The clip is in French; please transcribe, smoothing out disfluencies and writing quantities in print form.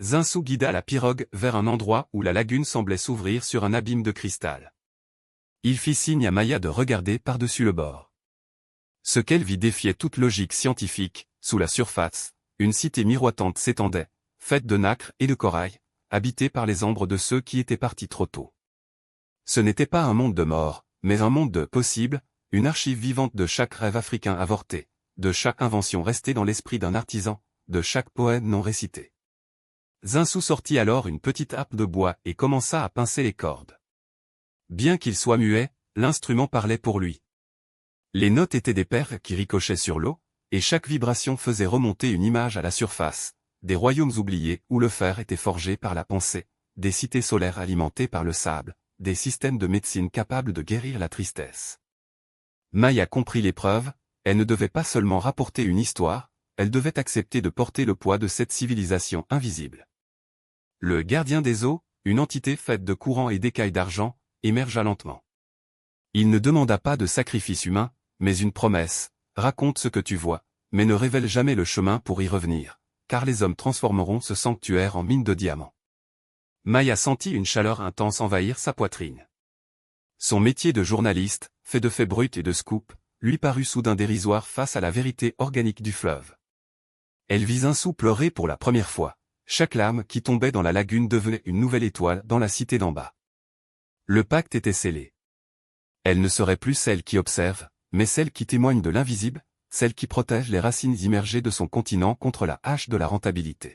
Zinsou guida la pirogue vers un endroit où la lagune semblait s'ouvrir sur un abîme de cristal. Il fit signe à Maya de regarder par-dessus le bord. Ce qu'elle vit défiait toute logique scientifique. Sous la surface, une cité miroitante s'étendait, faite de nacre et de corail, habitée par les ombres de ceux qui étaient partis trop tôt. Ce n'était pas un monde de mort, mais un monde de possibles, une archive vivante de chaque rêve africain avorté, de chaque invention restée dans l'esprit d'un artisan, de chaque poème non récité. Zinsou sortit alors une petite harpe de bois et commença à pincer les cordes. Bien qu'il soit muet, l'instrument parlait pour lui. Les notes étaient des perles qui ricochaient sur l'eau, et chaque vibration faisait remonter une image à la surface, des royaumes oubliés où le fer était forgé par la pensée, des cités solaires alimentées par le sable, des systèmes de médecine capables de guérir la tristesse. Maya comprit l'épreuve, elle ne devait pas seulement rapporter une histoire, elle devait accepter de porter le poids de cette civilisation invisible. Le gardien des eaux, une entité faite de courants et d'écailles d'argent, émergea lentement. Il ne demanda pas de sacrifice humain, mais une promesse: raconte ce que tu vois, mais ne révèle jamais le chemin pour y revenir, car les hommes transformeront ce sanctuaire en mine de diamants. Maya sentit une chaleur intense envahir sa poitrine. Son métier de journaliste, fait de faits bruts et de scoops, lui parut soudain dérisoire face à la vérité organique du fleuve. Elle vit Zinsou pleurer pour la première fois. Chaque lame qui tombait dans la lagune devenait une nouvelle étoile dans la cité d'en bas. Le pacte était scellé. Elle ne serait plus celle qui observe, mais celle qui témoigne de l'invisible, celle qui protège les racines immergées de son continent contre la hache de la rentabilité.